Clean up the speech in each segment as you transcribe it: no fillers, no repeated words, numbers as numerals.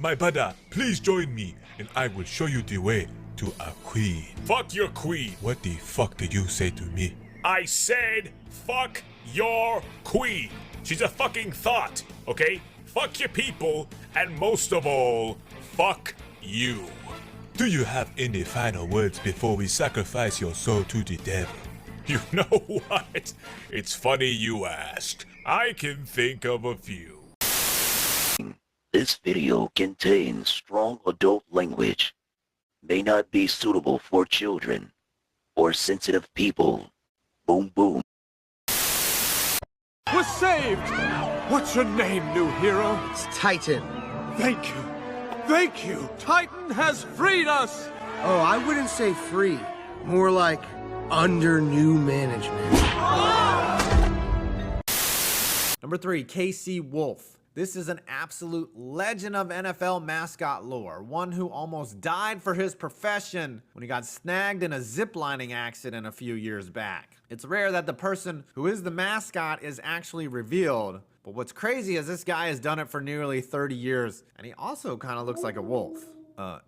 My brother, please join me and I will show you the way to a queen. Fuck your queen. What the fuck did you say to me? I said, fuck your queen. She's a fucking thought, okay? Fuck your people, and most of all, fuck you. Do you have any final words before we sacrifice your soul to the devil? You know what? It's funny you asked. I can think of a few. This video contains strong adult language. May not be suitable for children or sensitive people. Boom boom. We're saved! What's your name, new hero? It's Titan. Thank you. Thank you! Titan has freed us! Oh, I wouldn't say free. More like under new management. Number 3, KC Wolf. This is an absolute legend of NFL mascot lore, one who almost died for his profession when he got snagged in a ziplining accident a few years back. It's rare that the person who is the mascot is actually revealed, but what's crazy is this guy has done it for nearly 30 years, and he also kind of looks like a wolf.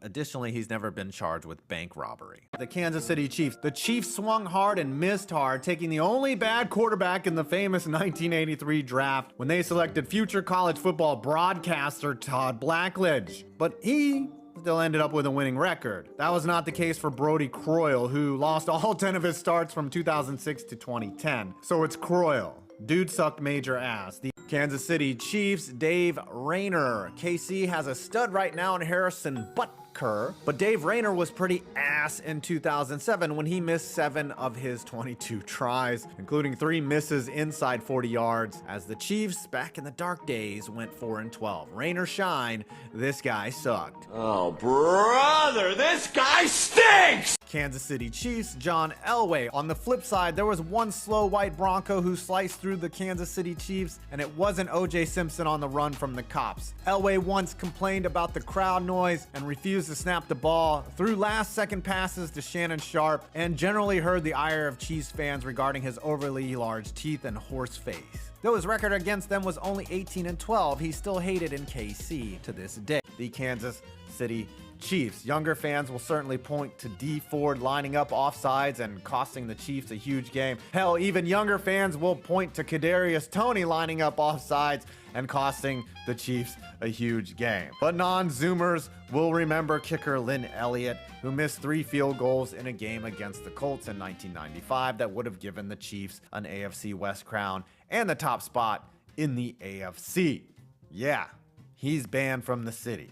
Additionally, he's never been charged with bank robbery. The Kansas City Chiefs. The Chiefs swung hard and missed hard, taking the only bad quarterback in the famous 1983 draft when they selected future college football broadcaster Todd Blackledge. But he still ended up with a winning record. That was not the case for Brody Croyle, who lost all 10 of his starts from 2006 to 2010. So it's Croyle. Dude sucked major ass. The Kansas City Chiefs, Dave Rayner. KC has a stud right now in Harrison Butker, but Dave Rayner was pretty ass in 2007 when he missed 7 of his 22 tries, including 3 misses inside 40 yards, as the Chiefs, back in the dark days, went 4-12. Rayner shine, this guy sucked. Oh, brother, this guy stinks! Kansas City Chiefs, John Elway. On the flip side, there was one slow white Bronco who sliced through the Kansas City Chiefs, and it wasn't O.J. Simpson on the run from the cops. Elway once complained about the crowd noise and refused to snap the ball, threw last-second passes to Shannon Sharp, and generally heard the ire of Chiefs fans regarding his overly large teeth and horse face. Though his record against them was only 18-12, he's still hated in KC to this day. The Kansas City Chiefs. Younger fans will certainly point to D Ford lining up offsides and costing the Chiefs a huge game. Hell, even younger fans will point to Kadarius Toney lining up offsides and costing the Chiefs a huge game. But non-Zoomers will remember kicker Lynn Elliott, who missed 3 field goals in a game against the Colts in 1995 that would have given the Chiefs an AFC West crown and the top spot in the AFC. Yeah, he's banned from the city.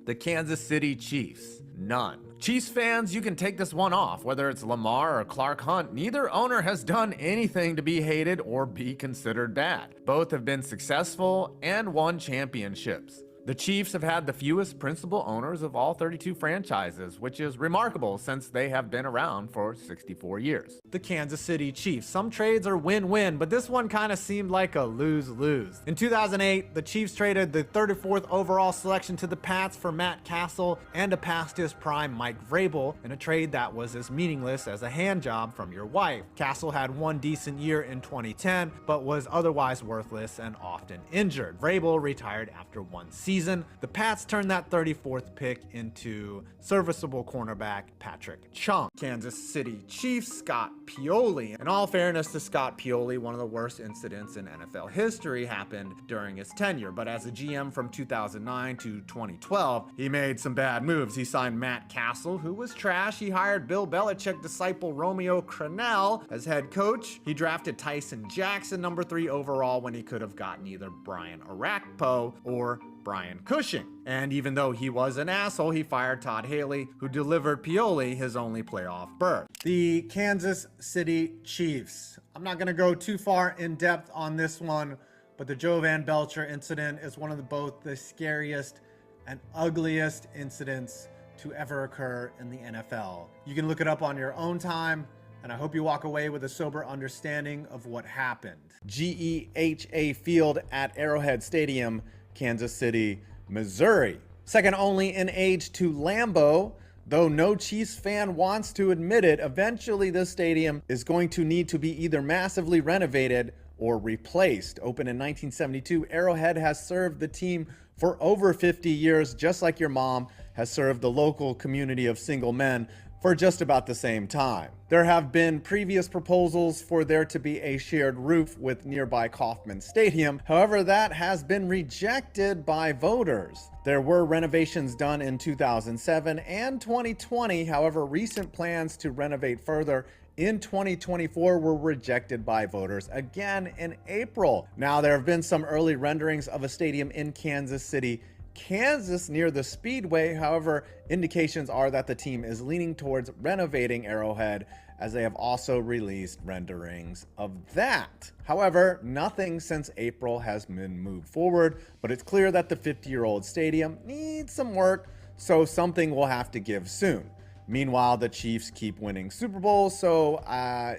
The Kansas City Chiefs. None. Chiefs fans, you can take this one off. Whether it's Lamar or Clark Hunt, neither owner has done anything to be hated or be considered bad. Both have been successful and won championships. The Chiefs have had the fewest principal owners of all 32 franchises, which is remarkable since they have been around for 64 years. The Kansas City Chiefs. Some trades are win-win, but this one kind of seemed like a lose-lose. In 2008, the Chiefs traded the 34th overall selection to the Pats for Matt Castle and a past his prime Mike Vrabel in a trade that was as meaningless as a hand job from your wife. Castle had one decent year in 2010, but was otherwise worthless and often injured. Vrabel retired after 1 season. The Pats turned that 34th pick into serviceable cornerback Patrick Chung. Kansas City Chiefs, Scott Pioli. In all fairness to Scott Pioli, one of the worst incidents in NFL history happened during his tenure, but as a GM from 2009 to 2012, he made some bad moves. He signed Matt Castle, who was trash. He hired Bill Belichick disciple Romeo Crennel as head coach. He drafted Tyson Jackson, number 3 overall, when he could have gotten either Brian Orakpo or Brian Cushing. And even though he was an asshole, he fired Todd Haley, who delivered Pioli his only playoff berth. The Kansas City Chiefs. I'm not going to go too far in depth on this one, but the Joe Van Belcher incident is one of both the scariest and ugliest incidents to ever occur in the NFL. You can look it up on your own time, and I hope you walk away with a sober understanding of what happened. GEHA Field at Arrowhead Stadium, Kansas City, Missouri. Second only in age to Lambeau. Though no Chiefs fan wants to admit it, eventually this stadium is going to need to be either massively renovated or replaced. Opened in 1972, Arrowhead has served the team for over 50 years, just like your mom has served the local community of single men for just about the same time. There have been previous proposals for there to be a shared roof with nearby Kauffman Stadium. However, that has been rejected by voters. There were renovations done in 2007 and 2020. However, recent plans to renovate further in 2024 were rejected by voters again in April. Now, there have been some early renderings of a stadium in Kansas City, Kansas, near the Speedway. However, indications are that the team is leaning towards renovating Arrowhead, as they have also released renderings of that. However, nothing since April has been moved forward, but it's clear that the 50-year-old stadium needs some work, so something will have to give soon. Meanwhile, the Chiefs keep winning Super Bowls, so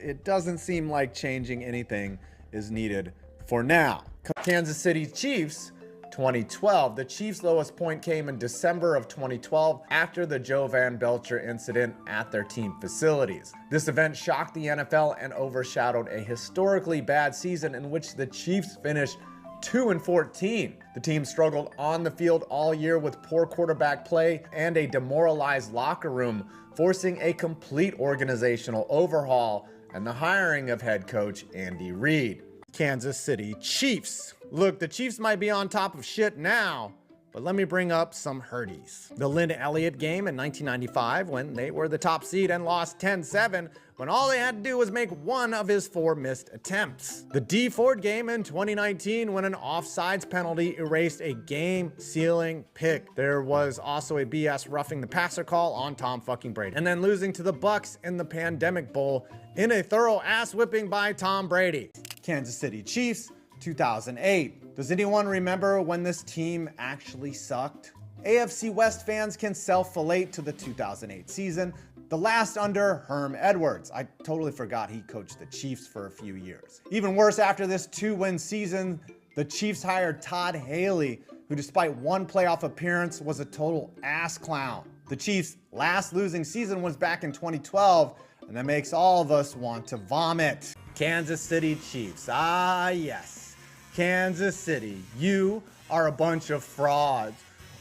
it doesn't seem like changing anything is needed for now. Kansas City Chiefs 2012. The Chiefs' lowest point came in December of 2012 after the Joe Van Belcher incident at their team facilities. This event shocked the NFL and overshadowed a historically bad season in which the Chiefs finished 2-14. The team struggled on the field all year with poor quarterback play and a demoralized locker room, forcing a complete organizational overhaul and the hiring of head coach Andy Reid. Kansas City Chiefs. Look, the Chiefs might be on top of shit now, but let me bring up some hurties. The Lynn Elliott game in 1995, when they were the top seed and lost 10-7, when all they had to do was make one of his 4 missed attempts. The Dee Ford game in 2019, when an offsides penalty erased a game-sealing pick. There was also a BS roughing the passer call on Tom fucking Brady. And then losing to the Bucks in the Pandemic Bowl in a thorough ass whipping by Tom Brady. Kansas City Chiefs 2008. Does anyone remember when this team actually sucked? AFC West fans can self-filate to the 2008 season, the last under Herm Edwards. I totally forgot he coached the Chiefs for a few years. Even worse, after this 2-win season, the Chiefs hired Todd Haley, who despite one playoff appearance was a total ass clown. The Chiefs' last losing season was back in 2012, and that makes all of us want to vomit. Kansas City Chiefs, ah yes. Kansas City, you are a bunch of frauds.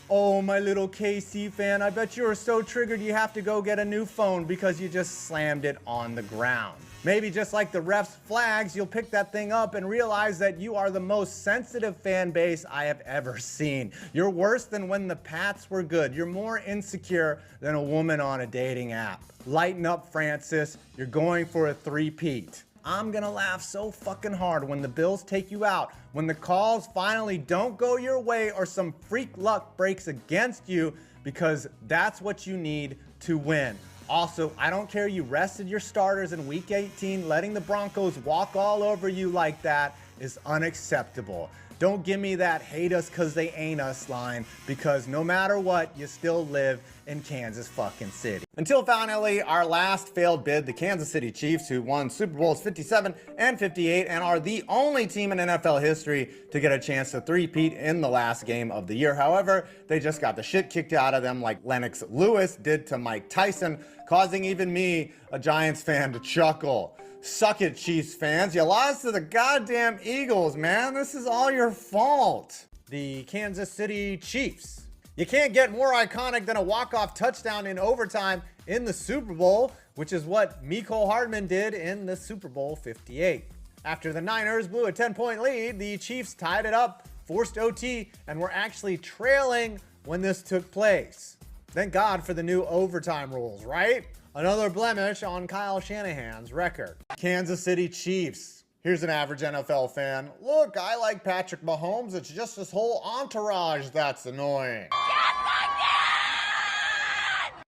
Oh, my little KC fan, I bet you are so triggered you have to go get a new phone because you just slammed it on the ground. Maybe just like the refs' flags, you'll pick that thing up and realize that you are the most sensitive fan base I have ever seen. You're worse than when the Pats were good. You're more insecure than a woman on a dating app. Lighten up, Francis. You're going for a three-peat. I'm gonna laugh so fucking hard when the Bills take you out, when the calls finally don't go your way or some freak luck breaks against you, because that's what you need to win. Also, I don't care you rested your starters in week 18, letting the Broncos walk all over you like that is unacceptable. Don't give me that hate us cause they ain't us line, because no matter what, you still live in Kansas fucking City. Until finally, our last failed bid, the Kansas City Chiefs, who won Super Bowls 57 and 58 and are the only team in NFL history to get a chance to three-peat in the last game of the year. However, they just got the shit kicked out of them like Lennox Lewis did to Mike Tyson, causing even me, a Giants fan, to chuckle. Suck it, Chiefs fans. You lost to the goddamn Eagles, man. This is all your fault. The Kansas City Chiefs. You can't get more iconic than a walk-off touchdown in overtime in the Super Bowl, which is what Mecole Hardman did in the Super Bowl 58. After the Niners blew a 10-point lead, the Chiefs tied it up, forced OT, and were actually trailing when this took place. Thank God for the new overtime rules, right? Another blemish on Kyle Shanahan's record. Kansas City Chiefs. Here's an average NFL fan. Look, I like Patrick Mahomes. It's just his whole entourage that's annoying.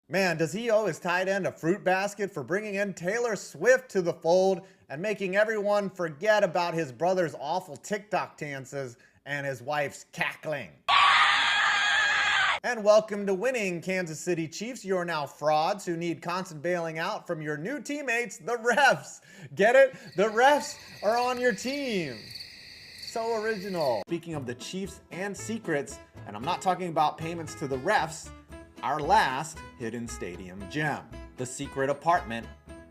Man, does he owe his tight end a fruit basket for bringing in Taylor Swift to the fold and making everyone forget about his brother's awful TikTok dances and his wife's cackling. And welcome to winning, Kansas City Chiefs. You are now frauds who need constant bailing out from your new teammates, the refs. Get it? The refs are on your team. So original. Speaking of the Chiefs and secrets, and I'm not talking about payments to the refs, our last hidden stadium gem, the secret apartment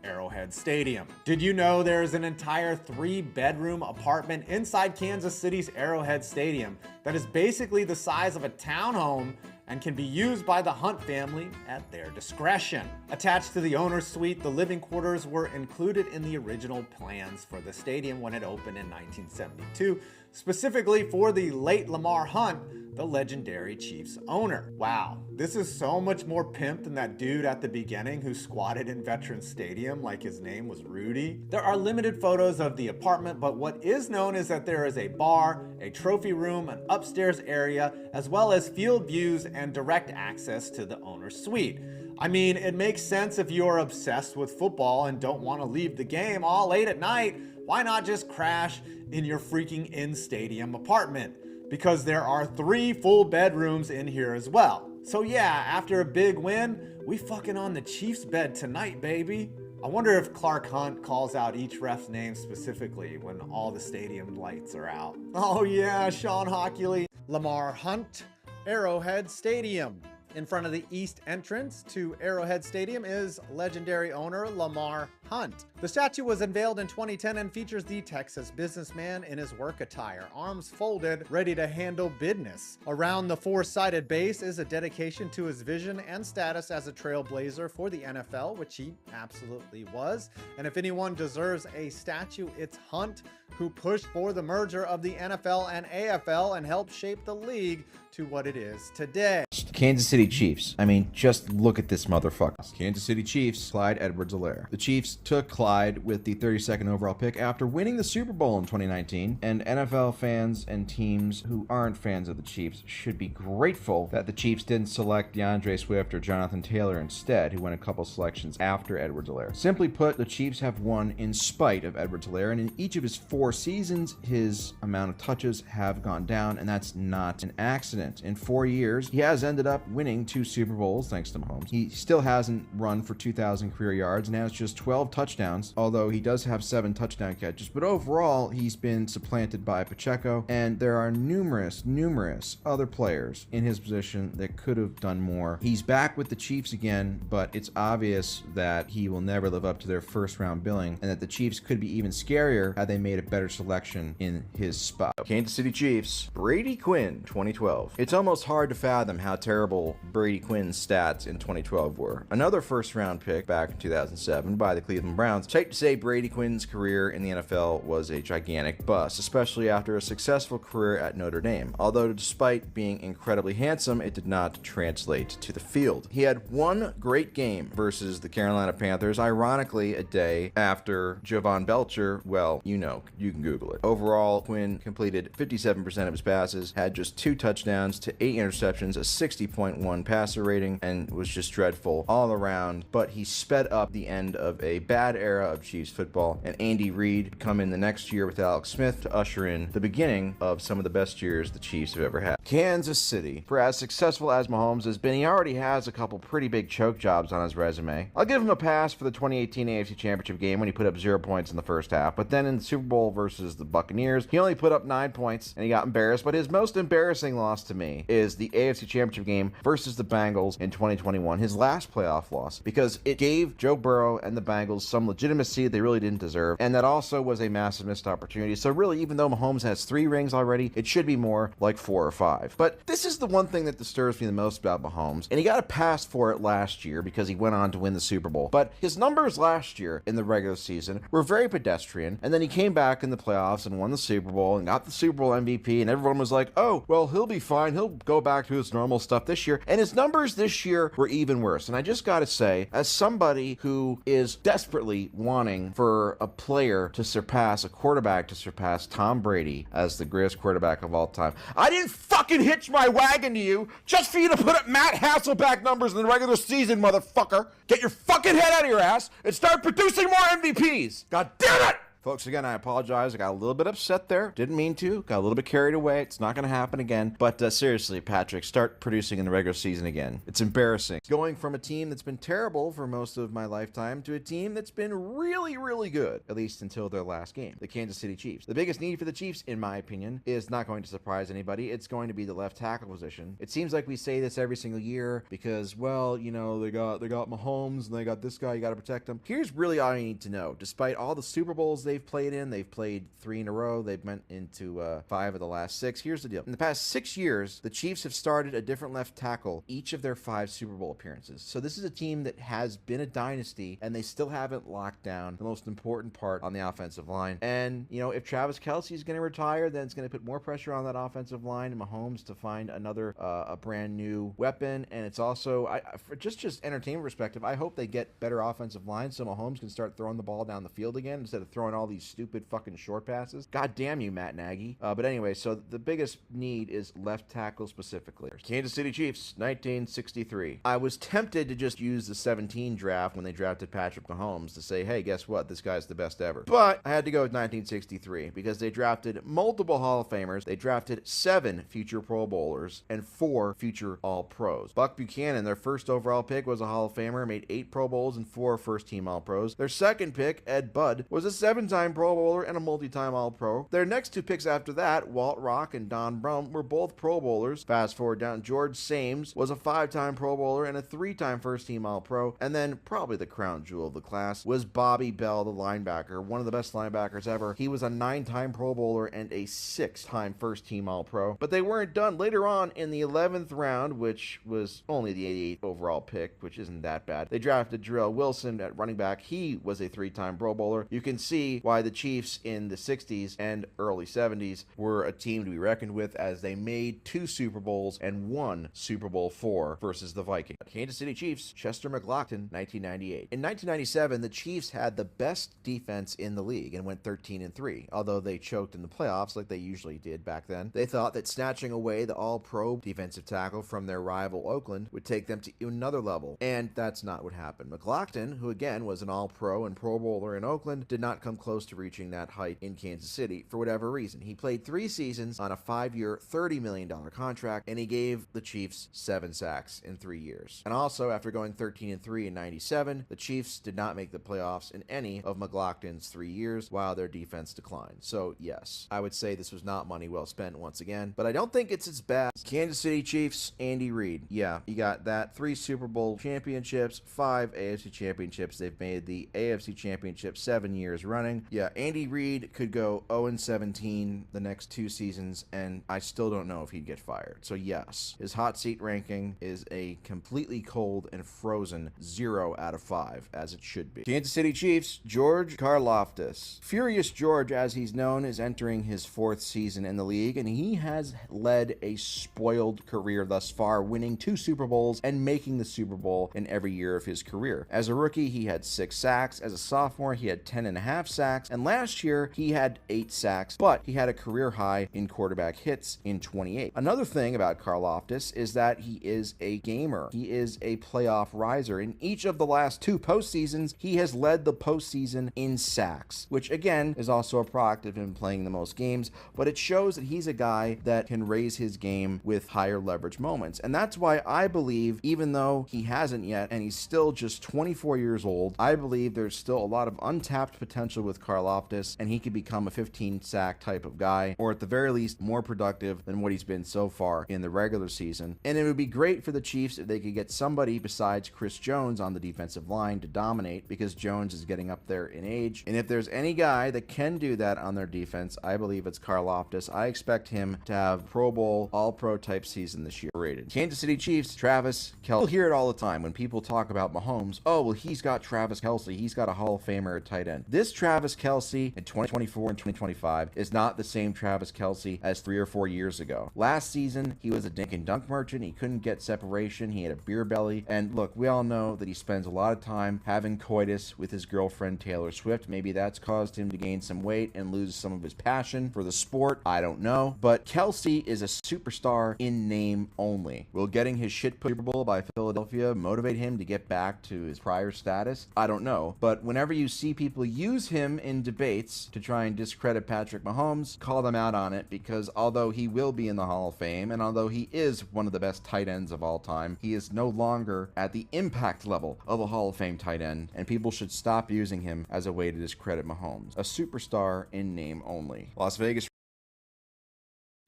Arrowhead Stadium. Did you know there's an entire 3-bedroom apartment inside Kansas City's Arrowhead Stadium that is basically the size of a townhome and can be used by the Hunt family at their discretion? Attached to the owner's suite, the living quarters were included in the original plans for the stadium when it opened in 1972, specifically for the late Lamar Hunt, the legendary Chiefs owner. Wow, this is so much more pimp than that dude at the beginning who squatted in Veterans Stadium like his name was Rudy. There are limited photos of the apartment, but what is known is that there is a bar, a trophy room, an upstairs area, as well as field views and direct access to the owner's suite. I mean, it makes sense if you're obsessed with football and don't want to leave the game all late at night. Why not just crash in your freaking in-stadium apartment? Because there are 3 full bedrooms in here as well. So yeah, after a big win, we fucking on the Chiefs bed tonight, baby. I wonder if Clark Hunt calls out each ref's name specifically when all the stadium lights are out. Oh yeah, Sean Hockley. Lamar Hunt, Arrowhead Stadium. In front of the east entrance to Arrowhead Stadium is legendary owner Lamar Hunt. The statue was unveiled in 2010 and features the Texas businessman in his work attire, arms folded, ready to handle business. Around the 4-sided base is a dedication to his vision and status as a trailblazer for the NFL, which he absolutely was. And if anyone deserves a statue, it's Hunt, who pushed for the merger of the NFL and AFL and helped shape the league to what it is today. Kansas City Chiefs. I mean, just look at this motherfucker. Kansas City Chiefs, Clyde Edwards-Helaire. The Chiefs took Clyde with the 32nd overall pick after winning the Super Bowl in 2019, and NFL fans and teams who aren't fans of the Chiefs should be grateful that the Chiefs didn't select DeAndre Swift or Jonathan Taylor instead, who went a couple selections after Edwards-Helaire. Simply put, the Chiefs have won in spite of Edwards-Helaire, and in each of his 4 seasons, his amount of touches have gone down, and that's not an accident. In 4 years, he has ended up winning 2 Super Bowls thanks to Mahomes. He still hasn't run for 2,000 career yards and has just 12 touchdowns, although he does have 7 touchdown catches. But overall, he's been supplanted by Pacheco, and there are numerous other players in his position that could have done more. He's back with the Chiefs again, but it's obvious that he will never live up to their first-round billing, and that the Chiefs could be even scarier had they made a better selection in his spot. Kansas City Chiefs, Brady Quinn, 2012. It's almost hard to fathom how terrible Brady Quinn's stats in 2012 were. Another first-round pick back in 2007 by the Cleveland Browns. Safe to say Brady Quinn's career in the NFL was a gigantic bust, especially after a successful career at Notre Dame. Although despite being incredibly handsome, it did not translate to the field. He had 1 great game versus the Carolina Panthers, ironically a day after Jovan Belcher, well, you know, you can Google it. Overall, Quinn completed 57% of his passes, had just 2 touchdowns to 8 interceptions, a 60.1 passer rating, and was just dreadful all around. But he sped up the end of a bad era of Chiefs football, and Andy Reid come in the next year with Alex Smith to usher in the beginning of some of the best years the Chiefs have ever had. Kansas City. For as successful as Mahomes has been, he already has a couple pretty big choke jobs on his resume. I'll give him a pass for the 2018 AFC Championship game when he put up 0 points in the first half, but then in the Super Bowl versus the Buccaneers, he only put up 9 points and he got embarrassed. But his most embarrassing loss to me is the AFC Championship game versus the Bengals in 2021, his last playoff loss, because it gave Joe Burrow and the Bengals some legitimacy they really didn't deserve, and that also was a massive missed opportunity. So really, even though Mahomes has 3 rings already, it should be more like 4 or 5. But this is the one thing that disturbs me the most about Mahomes, and he got a pass for it last year because he went on to win the Super Bowl. But his numbers last year in the regular season were very pedestrian, and then he came back in the playoffs and won the Super Bowl and got the Super Bowl MVP, and everyone was like, oh, well, he'll be fine. He'll go back to his normal stuff this year. And his numbers this year were even worse. And I just got to say, as somebody who is desperately wanting for a player to surpass, a quarterback to surpass Tom Brady as the greatest quarterback of all time, I didn't fucking hitch my wagon to you just for you to put up Matt Hasselbeck numbers in the regular season, motherfucker. Get your fucking head out of your ass and start producing more MVPs. God damn it! Folks, again, I apologize. I got a little bit upset there. Didn't mean to. Got a little bit carried away. It's not going to happen again. But seriously, Patrick, start producing in the regular season again. It's embarrassing. Going from a team that's been terrible for most of my lifetime to a team that's been really, really good, at least until their last game, the Kansas City Chiefs. The biggest need for the Chiefs, in my opinion, is not going to surprise anybody. It's going to be the left tackle position. It seems like we say this every single year because, well, you know, they got Mahomes and they got this guy, you got to protect him. Here's really all you need to know. Despite all the Super Bowls they've played in, they've played 3 in a row. They've went into 5 of the last 6. Here's the deal. In the past 6 years, the Chiefs have started a different left tackle each of their 5 Super Bowl appearances. So this is a team that has been a dynasty, and they still haven't locked down the most important part on the offensive line. And, you know, if Travis Kelce is going to retire, then it's going to put more pressure on that offensive line and Mahomes to find another a brand new weapon. And it's also, for just entertainment perspective, I hope they get better offensive line so Mahomes can start throwing the ball down the field again instead of throwing all these stupid fucking short passes. God damn you, Matt Nagy. But anyway, so the biggest need is left tackle specifically. Kansas City Chiefs, 1963. I was tempted to just use the 17 draft when they drafted Patrick Mahomes to say, hey, guess what? This guy's the best ever. But I had to go with 1963 because they drafted multiple Hall of Famers. They drafted 7 future Pro Bowlers and 4 future All-Pros. Buck Buchanan, their first overall pick, was a Hall of Famer, made 8 Pro Bowls and 4 first-team All-Pros. Their second pick, Ed Budd, was a 7-time Pro Bowler and a multi-time All-Pro. Their next 2 picks after that, Walt Rock and Don Brum, were both Pro Bowlers. Fast forward down, George Sames was a 5-time Pro Bowler and a 3-time first-team All-Pro. And then, probably the crown jewel of the class, was Bobby Bell, the linebacker, one of the best linebackers ever. He was a 9-time Pro Bowler and a 6-time first-team All-Pro. But they weren't done. Later on, in the 11th round, which was only the 88th overall pick, which isn't that bad, they drafted Jarrell Wilson at running back. He was a 3-time Pro Bowler. You can see why the Chiefs in the 60s and early 70s were a team to be reckoned with, as they made 2 Super Bowls and 1 Super Bowl IV versus the Vikings. Kansas City Chiefs, Chester McLaughlin, 1998. In 1997, the Chiefs had the best defense in the league and went 13-3. Although they choked in the playoffs like they usually did back then, they thought that snatching away the All-Pro defensive tackle from their rival Oakland would take them to another level. And that's not what happened. McLaughlin, who again was an All-Pro and Pro Bowler in Oakland, did not come close to reaching that height in Kansas City for whatever reason. He played 3 seasons on a 5-year, $30 million contract, and he gave the Chiefs 7 sacks in 3 years. And also, after going 13-3 in 97, the Chiefs did not make the playoffs in any of McLaughlin's 3 years, while their defense declined. So yes, I would say this was not money well spent once again, but I don't think it's as bad. Kansas City Chiefs, Andy Reid. Yeah, you got that. 3 Super Bowl championships, 5 AFC championships. They've made the AFC championship 7 years running. Yeah, Andy Reid could go 0-17 the next 2 seasons, and I still don't know if he'd get fired. So yes, his hot seat ranking is a completely cold and frozen 0 out of 5, as it should be. Kansas City Chiefs, George Karlaftis. Furious George, as he's known, is entering his 4th season in the league, and he has led a spoiled career thus far, winning 2 Super Bowls and making the Super Bowl in every year of his career. As a rookie, he had 6 sacks. As a sophomore, he had 10.5 sacks, and last year he had 8 sacks, but he had a career high in quarterback hits in 28. Another thing about Karlaftis is that he is a gamer. He is a playoff riser. In each of the last 2 postseasons, he has led the postseason in sacks, which again is also a product of him playing the most games, but it shows that he's a guy that can raise his game with higher leverage moments. And that's why I believe, even though he hasn't yet and he's still just 24 years old, I believe there's still a lot of untapped potential with Karlaftis, and he could become a 15 sack type of guy, or at the very least more productive than what he's been so far in the regular season. And it would be great for the Chiefs if they could get somebody besides Chris Jones on the defensive line to dominate, because Jones is getting up there in age. And if there's any guy that can do that on their defense, I believe it's Karlaftis. I expect him to have Pro Bowl, All-Pro type season this year. Rated. Kansas City Chiefs, Travis Kelce. You'll hear it all the time when people talk about Mahomes. Oh, well, he's got Travis Kelce. He's got a Hall of Famer at tight end. This Travis Kelce in 2024 and 2025 is not the same Travis Kelce as 3 or 4 years ago. Last season, he was a dink and dunk merchant. He couldn't get separation. He had a beer belly. And look, we all know that he spends a lot of time having coitus with his girlfriend Taylor Swift. Maybe that's caused him to gain some weight and lose some of his passion for the sport. I don't know. But Kelce is a superstar in name only. Will getting his shit put Super Bowl by Philadelphia motivate him to get back to his prior status? I don't know. But whenever you see people use him him in debates to try and discredit Patrick Mahomes, called him out on it because although he will be in the Hall of Fame and although he is one of the best tight ends of all time, he is no longer at the impact level of a Hall of Fame tight end, and people should stop using him as a way to discredit Mahomes. A superstar in name only. Las Vegas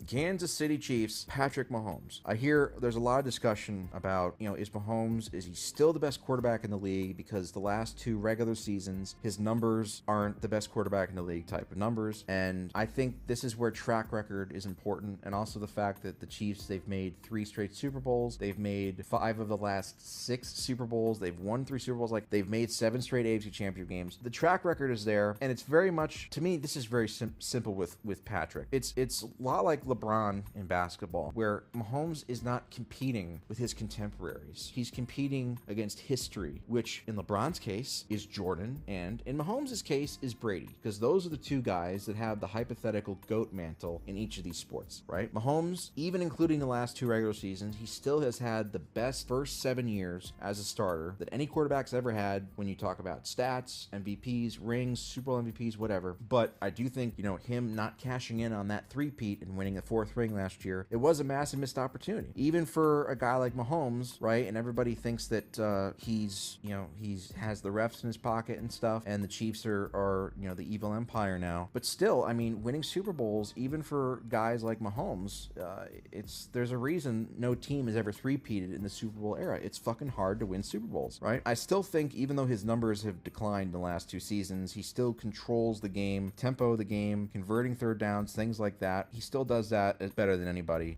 Kansas City Chiefs, Patrick Mahomes. I hear there's a lot of discussion about, is he still the best quarterback in the league? Because the last 2 regular seasons, his numbers aren't the best quarterback in the league type of numbers. And I think this is where track record is important. And also the fact that the Chiefs, they've made 3 straight Super Bowls. They've made 5 of the last 6 Super Bowls. They've won 3 Super Bowls. They've made 7 straight AFC Championship games. The track record is there. And it's very much, to me, this is very simple with Patrick. It's a lot like LeBron in basketball, where Mahomes is not competing with his contemporaries. He's competing against history, which in LeBron's case is Jordan, and in Mahomes' case is Brady, because those are the 2 guys that have the hypothetical GOAT mantle in each of these sports, right? Mahomes, even including the last 2 regular seasons, he still has had the best first 7 years as a starter that any quarterback's ever had when you talk about stats, MVPs, rings, Super Bowl MVPs, whatever. But I do think, him not cashing in on that three-peat and winning the 4th ring last year, it was a massive missed opportunity. Even for a guy like Mahomes, right? And everybody thinks that he's has the refs in his pocket and stuff, and the Chiefs are the evil empire now. But still, winning Super Bowls, even for guys like Mahomes, there's a reason no team has ever three-peated in the Super Bowl era. It's fucking hard to win Super Bowls, right? I still think, even though his numbers have declined in the last 2 seasons, he still controls the game, tempo of the game, converting third downs, things like that. He still does that better than anybody.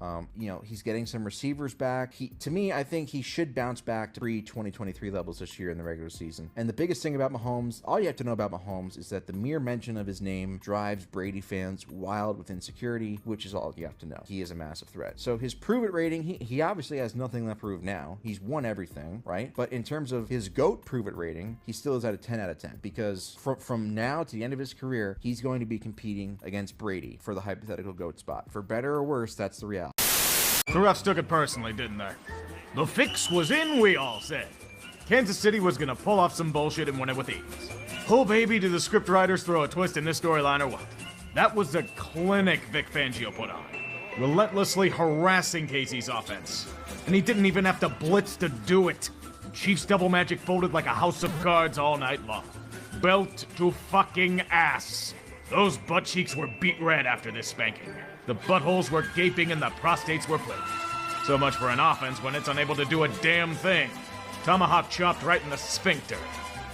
He's getting some receivers back. To me, I think he should bounce back to pre-2023 levels this year in the regular season. And the biggest thing about Mahomes, all you have to know about Mahomes is that the mere mention of his name drives Brady fans wild with insecurity, which is all you have to know. He is a massive threat. So his prove it rating, he obviously has nothing left to prove now. He's won everything, right? But in terms of his GOAT prove it rating, he still is at a 10 out of 10 because from now to the end of his career, he's going to be competing against Brady for the hypothetical GOAT spot. For better or worse, that's the reality. The refs took it personally, didn't they? The fix was in, we all said. Kansas City was gonna pull off some bullshit and win it with ease. Oh baby, did the scriptwriters throw a twist in this storyline or what? That was the clinic Vic Fangio put on. Relentlessly harassing Casey's offense. And he didn't even have to blitz to do it. Chiefs double magic folded like a house of cards all night long. Belt to fucking ass. Those butt cheeks were beet red after this spanking. The buttholes were gaping and the prostates were plated. So much for an offense when it's unable to do a damn thing. Tomahawk chopped right in the sphincter.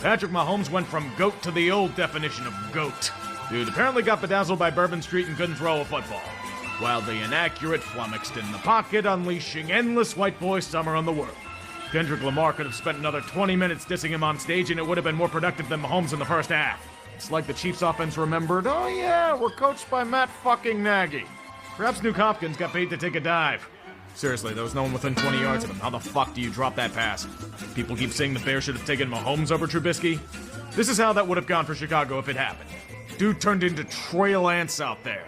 Patrick Mahomes went from GOAT to the old definition of GOAT. Dude apparently got bedazzled by Bourbon Street and couldn't throw a football. Wildly inaccurate, flummoxed in the pocket, unleashing endless white boy summer on the world. Kendrick Lamar could have spent another 20 minutes dissing him on stage and it would have been more productive than Mahomes in the first half. It's like the Chiefs offense remembered, oh yeah, we're coached by Matt fucking Nagy. Perhaps Nuke Hopkins got paid to take a dive. Seriously, there was no one within 20 yards of him. How the fuck do you drop that pass? People keep saying the Bears should have taken Mahomes over Trubisky. This is how that would have gone for Chicago if it happened. Dude turned into Trey Lance out there.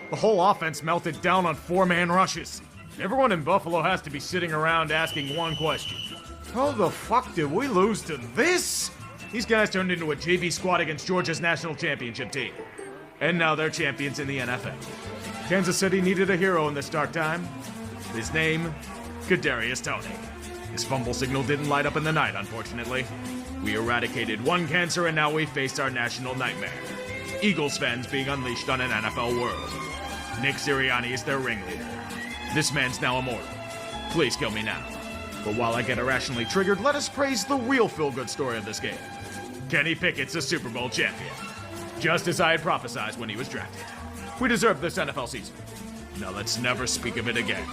The whole offense melted down on 4-man rushes. Everyone in Buffalo has to be sitting around asking one question. How the fuck did we lose to this? These guys turned into a JV squad against Georgia's national championship team. And now they're champions in the NFL. Kansas City needed a hero in this dark time. His name, Kadarius Toney. His fumble signal didn't light up in the night, unfortunately. We eradicated one cancer and now we face our national nightmare. Eagles fans being unleashed on an NFL world. Nick Sirianni is their ringleader. This man's now immortal. Please kill me now. But while I get irrationally triggered, let us praise the real feel-good story of this game. Kenny Pickett's a Super Bowl champion. Just as I had prophesied when he was drafted. We deserve this NFL season. Now let's never speak of it again.